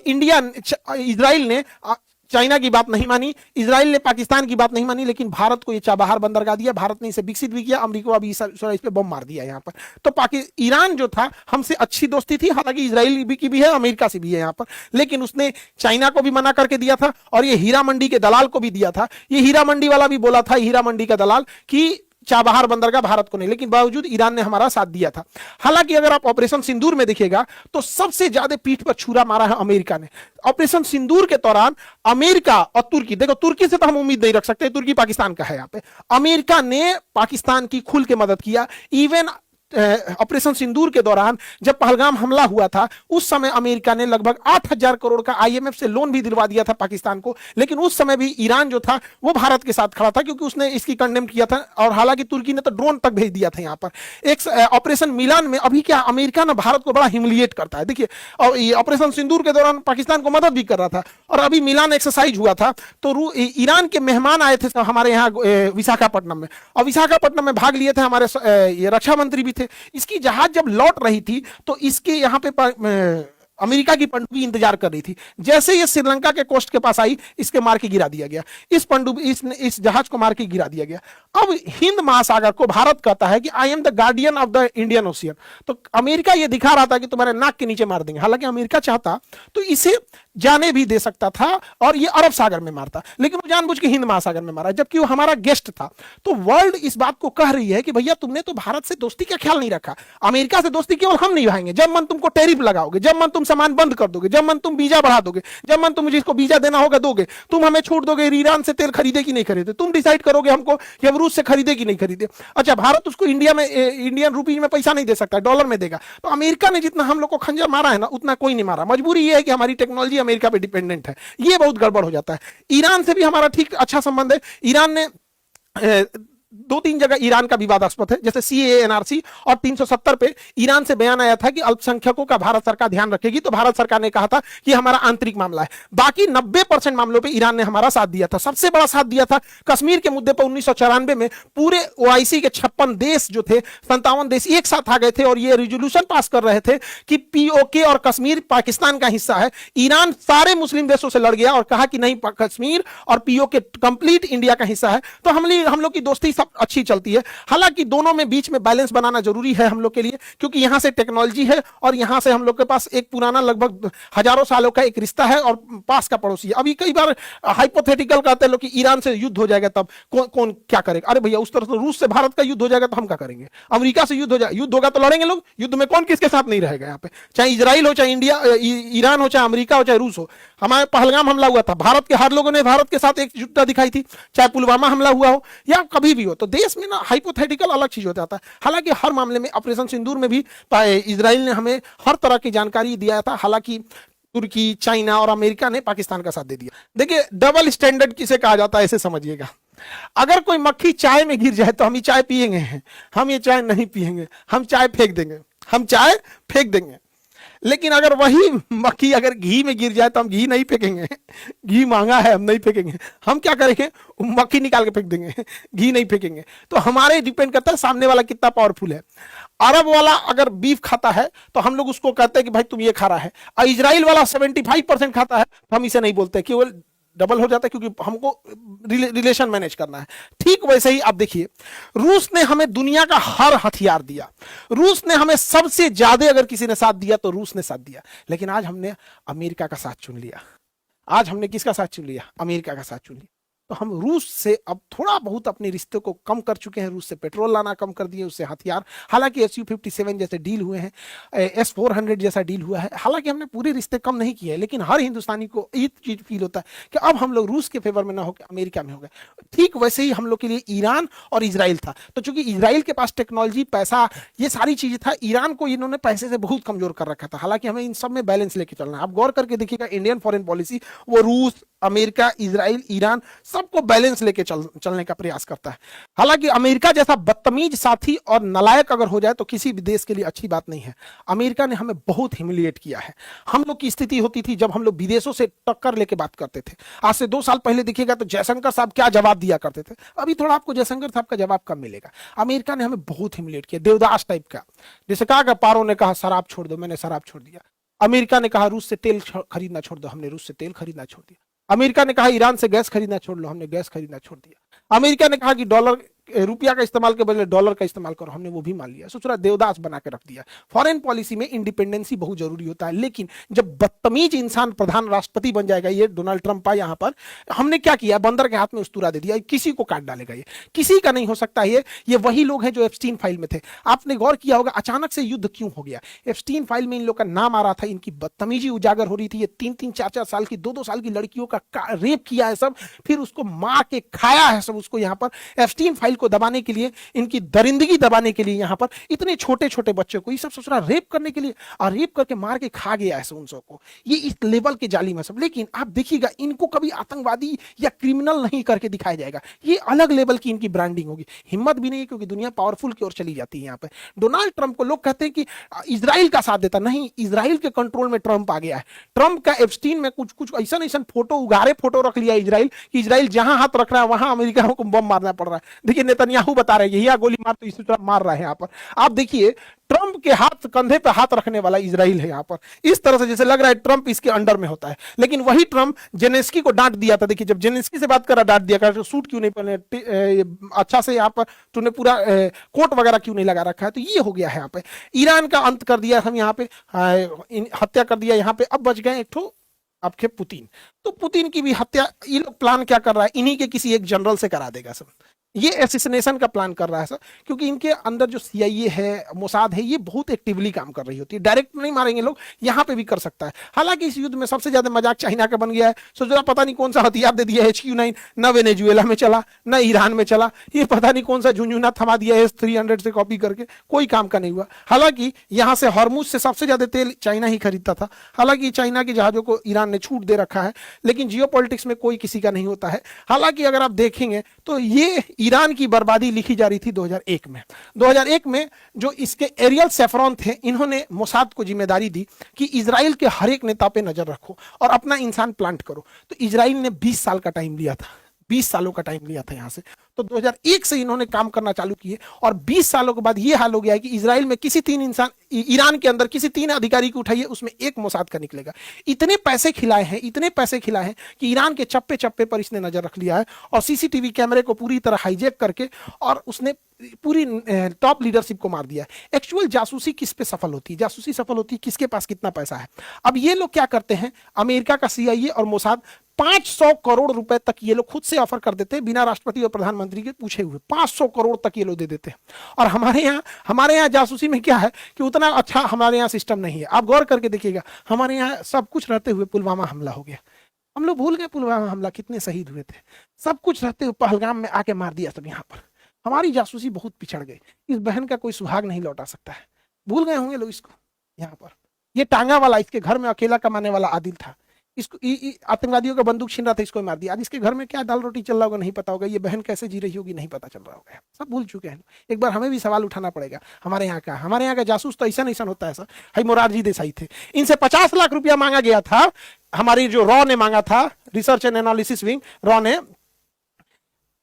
इजराइल ने चाइना की बात नहीं मानी, इजराइल ने पाकिस्तान की बात नहीं मानी, लेकिन भारत को ये चाबहार बंदरगाह दिया। भारत ने इसे विकसित भी किया। अमेरिका अभी इस पे बम मार दिया यहाँ पर। तो ईरान जो था हमसे अच्छी दोस्ती थी, हालांकि इजराइल की भी है, अमेरिका से भी है यहाँ पर, लेकिन उसने चाइना को भी मना करके दिया था और ये हीरा मंडी के दलाल को भी दिया था। ये हीरा मंडी वाला भी बोला था, हीरा मंडी का दलाल, कि चाबहार बंदरगाह भारत को नहीं, लेकिन बावजूद ईरान ने हमारा साथ दिया था। हालांकि अगर आप ऑपरेशन सिंदूर में देखिएगा तो सबसे ज्यादा पीठ पर छुरा मारा है अमेरिका ने। ऑपरेशन सिंदूर के दौरान अमेरिका और तुर्की, देखो तुर्की से तो हम उम्मीद नहीं रख सकते, तुर्की पाकिस्तान का है, यहाँ पे अमेरिका ने पाकिस्तान की खुल के मदद किया। इवन ऑपरेशन सिंदूर के दौरान जब पहलगाम हमला हुआ था, उस समय अमेरिका ने लगभग 8,000 करोड़ का आईएमएफ से लोन भी दिलवा दिया था पाकिस्तान को। लेकिन उस समय भी ईरान जो था वो भारत के साथ खड़ा था, क्योंकि उसने इसकी कंडेम किया था। और हालांकि तुर्की ने तो ड्रोन तक भेज दिया था यहाँ पर। एक ऑपरेशन मिलान में अभी क्या अमेरिका ना भारत को बड़ा ह्यूमिलिएट करता है, देखिए। और ऑपरेशन सिंदूर के दौरान पाकिस्तान को मदद भी कर रहा था। और अभी मिलान एक्सरसाइज हुआ था तो ईरान के मेहमान आए थे हमारे यहाँ विशाखापट्टनम में, और विशाखापट्टनम में भाग लिए थे हमारे रक्षा मंत्री भी थे। इसकी जहाज जब लौट रही थी तो इसके यहां पे अमेरिका की पनडुब्बी इंतजार कर रही थी। जैसे ये श्रीलंका के कोस्ट के पास आई, इसके मार के गिरा दिया गया। इस जहाज को मार के गिरा दिया गया। अब हिंद महासागर को भारत कहता है कि I am the guardian of the Indian ocean. तो अमेरिका ये दिखा रहा था कि तुम्हारे नाक के नीचे मार देंगे। हालांकि अमेरिका चाहता तो इसे जाने भी दे सकता था और ये अरब सागर में मारता, लेकिन वो जानबूझ के हिंद महासागर में मारा, जबकि वो हमारा गेस्ट था। तो वर्ल्ड इस बात को कह रही है कि भैया तुमने तो भारत से दोस्ती का ख्याल नहीं रखा। अमेरिका से दोस्ती केवल हम निभाएंगे जब मन तुमको टैरिफ लगाओगे, जब मन तुम सामान बंद कर दोगे, जब मन तुम वीजा बढ़ा दोगे, जब मन तुम जिसको वीजा देना होगा दोगे, तुम हमें छूट दोगे ईरान से तेल खरीदे कि नहीं खरीदे, तुम डिसाइड करोगे हमको कि हम रूस से खरीदे कि नहीं खरीदे। अच्छा, भारत उसको इंडियन रुपीज में पैसा नहीं दे सकता, डॉलर में देगा। तो अमेरिका ने जितना हम लोग को खंजर मारा है ना, उतना कोई नहीं मारा। मजबूरी ये है कि हमारी टेक्नोलॉजी अमेरिका पे डिपेंडेंट है, ये बहुत गड़बड़ हो जाता है। ईरान से भी हमारा ठीक अच्छा संबंध है। ईरान ने 2-3 जगह ईरान का विवादास्पद है, जैसे सीएए, एनआरसी और 370 पे ईरान से बयान आया था कि अल्पसंख्यकों का भारत सरकार ध्यान रखेगी। तो भारत सरकार ने कहा था कि हमारा आंतरिक मामला है। बाकी 90% मामलों पे ईरान ने हमारा साथ दिया था। सबसे बड़ा साथ दिया था कश्मीर के मुद्दे पर 1994 में। पूरे ओआईसी के 56 देश जो थे, 57 देश एक साथ आ गए थे और ये रिजोल्यूशन पास कर रहे थे कि पीओके और कश्मीर पाकिस्तान का हिस्सा है। ईरान सारे मुस्लिम देशों से लड़ गया और कहा कि नहीं, कश्मीर और पीओके कंप्लीट इंडिया का हिस्सा है। तो हम लोग की दोस्ती सब अच्छी चलती है। हालांकि दोनों में बीच में बैलेंस बनाना जरूरी है हम लोग के लिए, क्योंकि यहां से टेक्नोलॉजी है और यहां से हम लोग के पास एक पुराना लगभग हजारों सालों का एक रिश्ता है और पास का पड़ोसी है। अभी कई बार हाइपोथेटिकल कहते हैं लोग कि ईरान से युद्ध हो जाएगा तब कौन क्या करेगा। अरे भैया, उस तरह से रूस से भारत का युद्ध हो जाएगा तो हम क्या करेंगे? अमेरिका से युद्ध हो जाए, युद्ध होगा तो लड़ेंगे लोग। युद्ध में कौन किसके साथ नहीं रहेगा? यहाँ पे चाहे इजराइल हो, चाहे इंडिया, ईरान हो, चाहे अमेरिका हो, चाहे रूस हो। हमारे पहलगाम हमला हुआ था, भारत के हर लोगों ने भारत के साथ एकजुटता दिखाई थी। चाहे पुलवामा हमला हुआ हो या कभी भी हो, तो देश में ना हाइपोथेटिकल अलग चीज हो जाता है। हालांकि हर मामले में ऑपरेशन सिंदूर में भी इजराइल ने हमें हर तरह की जानकारी दिया था। हालांकि तुर्की, चाइना और अमेरिका ने पाकिस्तान का साथ दे दिया। देखिए, डबल स्टैंडर्ड किसे कहा जाता है ऐसे समझिएगा। अगर कोई मक्खी चाय में गिर जाए तो हम ये चाय पिएंगे, हम ये चाय नहीं पिएंगे, हम चाय फेंक देंगे, हम चाय फेंक देंगे। लेकिन अगर वही मक्खी अगर घी में गिर जाए तो हम घी नहीं फेंकेंगे। घी महंगा है, हम नहीं फेंकेंगे। हम क्या करेंगे? मक्खी निकाल के फेंक देंगे, घी नहीं फेंकेंगे। तो हमारे डिपेंड करता है सामने वाला कितना पावरफुल है। अरब वाला अगर बीफ खाता है तो हम लोग उसको कहते हैं कि भाई तुम ये खा रहा है, और इजराइल वाला 75% खाता है तो हम इसे नहीं बोलते, केवल डबल हो जाता है, क्योंकि हमको रिलेशन मैनेज करना है। ठीक वैसे ही आप देखिए, रूस ने हमें दुनिया का हर हथियार दिया। रूस ने हमें सबसे ज्यादा अगर किसी ने साथ दिया तो रूस ने साथ दिया। लेकिन आज हमने अमेरिका का साथ चुन लिया। आज हमने किसका साथ चुन लिया? अमेरिका का साथ चुन लिया। तो हम रूस से अब थोड़ा बहुत अपने रिश्ते को कम कर चुके हैं, रूस से पेट्रोल लाना कम कर दिए, उससे हथियार, हालांकि SU-57 जैसे डील हुए हैं, S-400 जैसा डील हुआ है, हालांकि हमने पूरे रिश्ते कम नहीं किए, लेकिन हर हिंदुस्तानी को ये चीज फील होता है कि अब हम लोग रूस के फेवर में ना होकर अमेरिका में हो गए। ठीक वैसे ही हम लोग के लिए ईरान और इसराइल था। तो चूंकि इसराइल के पास टेक्नोलॉजी, पैसा, ये सारी चीजें था, ईरान को इन्होंने पैसे से बहुत कमजोर कर रखा था। हालांकि हमें इन सब में बैलेंस लेके चलना है। आप गौर करके देखिएगा इंडियन फॉरेन पॉलिसी, वो रूस, अमेरिका, इसराइल, ईरान सबको बैलेंस लेके चलने का प्रयास करता है। हालांकि अमेरिका जैसा बदतमीज साथी और नालायक अगर हो जाए तो किसी भी देश के लिए अच्छी बात नहीं है। अमेरिका ने हमें बहुत ह्यूमिलिएट किया है। हम लोग की स्थिति होती थी जब हम लोग विदेशों से टक्कर लेके बात करते थे। आज से 2 साल पहले देखिएगा तो जयशंकर साहब क्या जवाब दिया करते थे, अभी थोड़ा आपको जयशंकर साहब का जवाब कम मिलेगा। अमेरिका ने हमें बहुत ह्यूमिलिएट किया, देवदास टाइप का। जैसे कहा पारो ने कहा शराब छोड़ दो, मैंने शराब छोड़ दिया। अमेरिका ने कहा रूस से तेल खरीदना छोड़ दो, हमने रूस से तेल खरीदना छोड़ दिया। अमेरिका ने कहा ईरान से गैस खरीदना छोड़ लो, हमने गैस खरीदना छोड़ दिया। अमेरिका ने कहा कि डॉलर, रुपया का इस्तेमाल के बदले डॉलर का इस्तेमाल करो, हमने वो भी मान लिया। सोच रहा देवदास बना के रख दिया। फॉरेन पॉलिसी में इंडिपेंडेंसी बहुत जरूरी होता है, लेकिन जब बदतमीज इंसान प्रधान राष्ट्रपति बन जाएगा, ये डोनाल्ड ट्रंप यहाँ पर, हमने क्या किया, बंदर के हाथ में उस्तूरा दे दिया, किसी को काट डालेगा, ये किसी का नहीं हो सकता। ये वही लोग हैं जो एप्स्टीन फाइल में थे। आपने गौर किया होगा अचानक से युद्ध क्यों हो गया। एप्स्टीन फाइल में इन लोग का नाम आ रहा था, इनकी बदतमीजी उजागर हो रही थी। ये 3-3, 4-4 साल की, 2-2 साल की लड़कियों का रेप किया है सब, फिर उसको मार के खाया है सब उसको। यहाँ पर एप्स्टीन फाइल को दबाने के लिए, इनकी दरिंदगी दबाने के लिए, यहाँ पर इतने छोटे छोटे बच्चों को ये सब सोच रहा रेप करने के लिए, और रेप करके मार के खा गया है उन सबको। ये इस लेवल के जालिम है सब। लेकिन आप देखिएगा इनको कभी आतंकवादी या क्रिमिनल नहीं करके दिखाया जाएगा, ये अलग लेवल की इनकी ब्रांडिंग होगी। हिम्मत भी नहीं, क्योंकि दुनिया पावरफुल की ओर चली जाती है। यहाँ पे डोनाल्ड ट्रंप को लोग कहते हैं कि इजराइल का साथ देता, नहीं, इजराइल के कंट्रोल में ट्रंप आ गया है। ट्रंप का एप्स्टीन में कुछ कुछ ऐसा ऐसा फोटो, उगारे फोटो रख लिया इजराइल, कि इजराइल जहां हाथ रख रहा है वहां अमेरिका को बम मारना पड़ रहा है। देखिए नेतन्याहू बता रहे हैं, यही गोली मार तो इसी तरह मार रहा है। यहाँ पर आप देखिए ट्रंप के हाथ, कंधे पे हाथ रखने वाला इजराइल है यहाँ पर। इस तरह से जैसे लग रहा है ट्रंप इसके अंडर में होता है। लेकिन वही ट्रंप जेलेंस्की को डांट दिया था। देखिए जब जेलेंस्की से बात करा, डांट दिया कर, सूट क्यों नहीं पहने, अच्छा से यहाँ पर तूने पूरा कोट वगैरह क्यों नहीं लगा रखा है। तो ये हो गया है यहाँ पे। ईरान का अंत कर दिया हम यहाँ पे, हत्या कर दिया यहाँ पे। अब बच गए एक ठो आपके पुतिन। तो पुतिन की भी हत्या ये लोग प्लान क्या कर रहा है, इन्हीं के किसी एक जनरल से करा देगा सब। ये एसिसिनेशन का प्लान कर रहा है सर, क्योंकि इनके अंदर जो CIA है, मोसाद है, ये बहुत एक्टिवली काम कर रही होती है। डायरेक्ट नहीं मारेंगे लोग, यहाँ पे भी कर सकता है। हालांकि इस युद्ध में सबसे ज्यादा मजाक चाइना का बन गया है। सोच रहा पता नहीं कौन सा हथियार दे दिया HQ-9, न वेनेजुएला में चला, न ईरान में चला, ये पता नहीं कौन सा झुंझुना थमा दिया S-300 से कॉपी करके, कोई काम का नहीं हुआ। हालांकि यहाँ से हॉर्मुज से सबसे ज्यादा तेल चाइना ही खरीदता था। हालांकि चाइना के जहाजों को ईरान ने छूट दे रखा है, लेकिन जियोपॉलिटिक्स में कोई किसी का नहीं होता है। हालांकि अगर आप देखेंगे तो ये ईरान की बर्बादी लिखी जा रही थी 2001 में। 2001 में जो इसके एरियल सेफ्रॉन थे, इन्होंने मोसाद को जिम्मेदारी दी कि इजराइल के हर एक नेता पे नजर रखो और अपना इंसान प्लांट करो। तो इजराइल ने 20 साल का टाइम लिया था, 20 सालों का टाइम लिया था यहाँ से। तो 2001 से इन्होंने काम करना चालू किए, और 20 सालों के बाद ये हाल हो गया है कि इजराइल में किसी 3 इंसान, ईरान के अंदर किसी 3 अधिकारी को उठाइए, उसमें एक मोसाद का निकलेगा। इतने पैसे खिलाए हैं, इतने पैसे खिलाए हैं कि ईरान के चप्पे चप्पे पर इसने नजर रख लिया है, और CCTV कैमरे को पूरी तरह हाईजैक करके, और उसने पूरी टॉप लीडरशिप को मार दिया। एक्चुअल जासूसी किस पे सफल होती है, जासूसी सफल होती है किसके पास कितना पैसा है। अब ये लोग क्या करते हैं, अमेरिका का CIA और मोसाद 500 करोड़ रुपए तक ये लोग खुद से ऑफर कर देते हैं, बिना राष्ट्रपति और प्रधानमंत्री के पूछे हुए। 500 करोड़ तक ये लोग दे देते हैं। और हमारे यहाँ जासूसी में क्या है कि उतना अच्छा हमारे यहाँ सिस्टम नहीं है। आप गौर करके देखिएगा, हमारे यहाँ सब कुछ रहते हुए पुलवामा हमला हो गया। हम लोग भूल गए पुलवामा हमला, कितने शहीद हुए थे। सब कुछ रहते हुए पहलगाम में आके मार दिया सब। यहाँ पर हमारी जासूसी बहुत पिछड़ गई। इस बहन का कोई सुहाग नहीं लौटा सकता है। भूल गए होंगे लोग इसको। यहाँ पर ये टांगा वाला, इसके घर में अकेला कमाने वाला आदिल था, इसको आतंकवादियों का बंदूक छीन रहा था, इसको मार दिया। आज इसके घर में क्या दाल रोटी चल रहा होगा नहीं पता होगा, ये बहन कैसे जी रही होगी नहीं पता चल रहा होगा। सब भूल चुके हैं। एक बार हमें भी सवाल उठाना पड़ेगा। हमारे यहाँ का जासूस तो ऐसा नहीं होता है सर। हाई मोरारजी देसाई थे, इनसे 50 लाख रुपया मांगा गया था। हमारी जो रॉ ने मांगा था, research and analysis wing, raw ने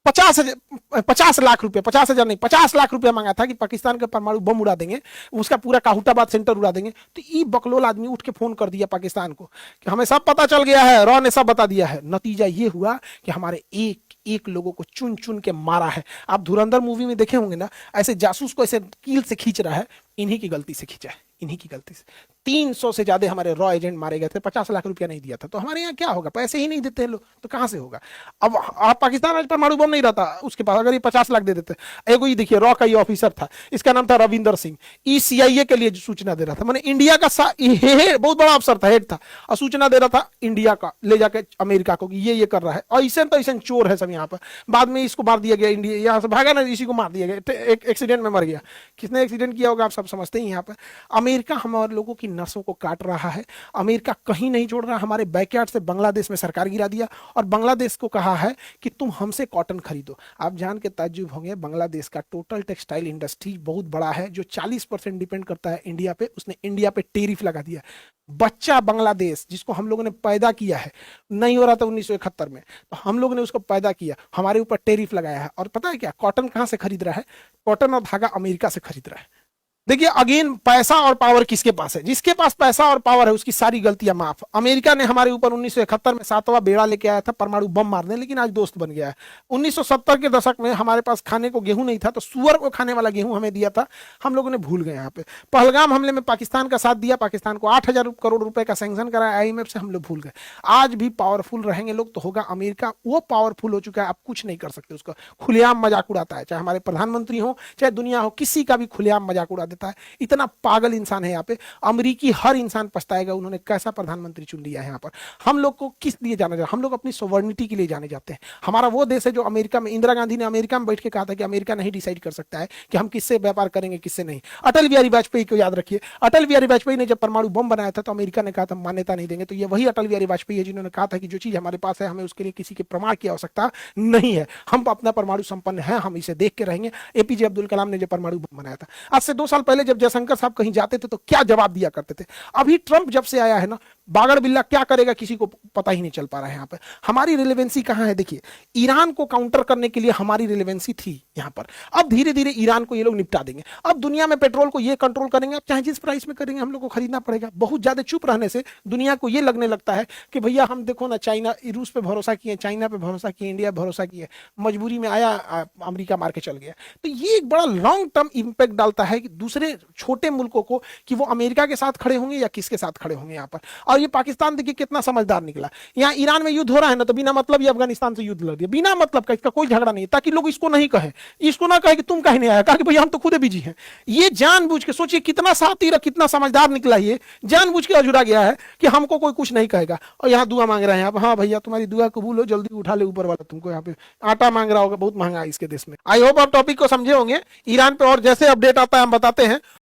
50 लाख रुपए, 50,000 नहीं, 50 लाख रुपया मांगा था कि पाकिस्तान का परमाणु बम उड़ा देंगे, उसका पूरा काहुटाबाद सेंटर उड़ा देंगे। तो ये बकलोल आदमी उठ के फोन कर दिया पाकिस्तान को कि हमें सब पता चल गया है, रॉ ने सब बता दिया है। नतीजा ये हुआ कि हमारे एक लोगों को चुन चुन के मारा है। आप धुरंधर मूवी में देखे होंगे ना, ऐसे जासूस को ऐसे कील से खींच रहा है, इन्हीं की गलती से खींचा है, इन्हीं की गलती से। 300 से ज्यादा हमारे रॉ एजेंट मारे गए थे, 50 लाख रुपया नहीं दिया था। तो हमारे यहाँ क्या होगा, पैसे ही नहीं देते हैं लोग, तो कहां से होगा। अब आप पाकिस्तान आज परमाणु बम नहीं रहता उसके पास, अगर ये 50 लाख दे देते। एगो ये देखिए, रॉ का ये ऑफिसर था, इसका नाम था रविंदर सिंह, CIA के लिए सूचना दे रहा था, मैंने इंडिया का बहुत बड़ा अफसर था, हेड था, और सूचना दे रहा था इंडिया का ले जाके अमेरिका को, ये कर रहा है। और ऐसे तो ऐसे चोर है सब यहाँ पर। बाद में इसको मार दिया गया, इंडिया यहाँ से भागा ना, इसी को मार दिया गया, एक एक्सीडेंट में मर गया। किसने एक्सीडेंट किया होगा आप सब समझते ही यहाँ पर। अमेरिका हमारे लोगों की नसों को काट रहा है, अमेरिका कहीं नहीं छोड़ रहा। हमारे बैकयार्ड से बांग्लादेश में सरकार गिरा दिया, और बांग्लादेश को कहा है कि तुम हमसे कॉटन खरीदो। आप जान के ताज्जुब होंगे, बांग्लादेश का टोटल टेक्सटाइल इंडस्ट्री बहुत बड़ा है, जो 40% डिपेंड करता है इंडिया पे, उसने इंडिया पे टेरिफ लगा दिया। बच्चा बांग्लादेश जिसको हम लोगों ने पैदा किया है, नहीं हो रहा था 1971 में, तो हम लोगों ने उसको पैदा किया, हमारे ऊपर टेरिफ लगाया है। और पता है क्या, कॉटन कहां से खरीद रहा है, कॉटन और धागा अमेरिका से खरीद रहा है। देखिए अगेन, पैसा और पावर किसके पास है, जिसके पास पैसा और पावर है उसकी सारी गलतियां माफ। अमेरिका ने हमारे ऊपर 1971 में 7वां बेड़ा लेके आया था परमाणु बम मारने, लेकिन आज दोस्त बन गया है। 1970 के दशक में हमारे पास खाने को गेहूं नहीं था, तो सुअर को खाने वाला गेहूं हमें दिया था, हम लोगों ने भूल गए। यहाँ पे पहलगाम हमले में पाकिस्तान का साथ दिया, पाकिस्तान को 8,000 करोड़ रुपए का सैंक्शन कराया IMF से, हम लोग भूल गए। आज भी पावरफुल रहेंगे लोग तो होगा। अमेरिका वो पावरफुल हो चुका है, आप कुछ नहीं कर सकते उसका। खुलेआम मजाक उड़ाता है, चाहे हमारे प्रधानमंत्री हो चाहे दुनिया हो, किसी का भी खुलेआम मजाक उड़ा देता है। इतना पागल इंसान है यहाँ पे। अमरीकी हर इंसान पछताएगा उन्होंने कैसा प्रधानमंत्री चुन लिया है यहाँ पर। हम लोग को किस लिए जाना जाता, हम लोग अपनी सोवर्निटी के लिए जाने जाते हैं। हमारा वो देश है जो अमेरिका में, इंदिरा गांधी ने अमेरिका में बैठ के कहा था कि अमेरिका नहीं डिसाइड कर सकता है कि हम किससे व्यापार करेंगे किससे नहीं। अटल बिहारी वाजपेयी को याद रखिए, अटल बिहारी वाजपेयी ने जब परमाणु बम बनाया था तो अमेरिका ने कहा था मान्यता नहीं देंगे। तो ये वही अटल बिहारी वाजपेयी है जिन्होंने कहा था कि जो चीज हमारे पास है हमें उसके लिए किसी के प्रमाण की आवश्यकता नहीं है, हम अपना परमाणु संपन्न है, हम इसे देख के रहेंगे। APJ अब्दुल कलाम ने जब परमाणु बम बनाया था, आज से 2 साल पहले जब जयशंकर साहब कहीं जाते थे तो क्या जवाब दिया करते थे। अभी ट्रंप जब से आया है ना, बागड़ बिल्ला क्या करेगा किसी को पता ही नहीं चल पा रहा है। यहाँ पर हमारी रिलेवेंसी कहां है, देखिए ईरान को काउंटर करने के लिए हमारी रिलेवेंसी थी यहाँ पर। अब धीरे धीरे ईरान को ये लोग निपटा देंगे। अब दुनिया में पेट्रोल को ये कंट्रोल करेंगे, अब चाहे जिस प्राइस में करेंगे हम लोग को खरीदना पड़ेगा। बहुत ज्यादा चुप रहने से दुनिया को ये लगने लगता है कि भैया हम देखो ना, चाइना, रूस पे भरोसा किए, चाइना पे भरोसा किए, इंडिया पे भरोसा किए, मजबूरी में आया अमेरिका मार के चल गया। तो ये एक बड़ा लॉन्ग टर्म इंपैक्ट डालता है कि दूसरे छोटे मुल्कों को, कि वो अमेरिका के साथ खड़े होंगे या किसके साथ खड़े होंगे यहाँ पर। और ये पाकिस्तान देखिए कितना समझदार निकला। यहाँ ईरान में युद्ध हो रहा है ना, तो बिना मतलब ये अफगानिस्तान से युद्ध लड़ दिया, बिना मतलब का, इसका कोई झगड़ा नहीं, ताकि लोग इसको नहीं कहे, इसको ना कहे कि तुम कहीं नहीं आया, कहा कि भैया हम तो खुद बिजी हैं। ये जानबूझ के, सोचिए कितना सातिर, कितना समझदार निकला, ये जानबूझ के अजुरा गया है कि हमको कोई कुछ नहीं कहेगा। और यहाँ दुआ मांग रहे हैं आप, हाँ भैया तुम्हारी दुआ कबूल हो, जल्दी उठा ले ऊपर वाला तुमको। यहाँ पे आटा मांग रहा होगा, बहुत महंगा है इसके देश में। आई होप आप टॉपिक को समझे होंगे। ईरान पे और जैसे अपडेट आता है हम बताते हैं।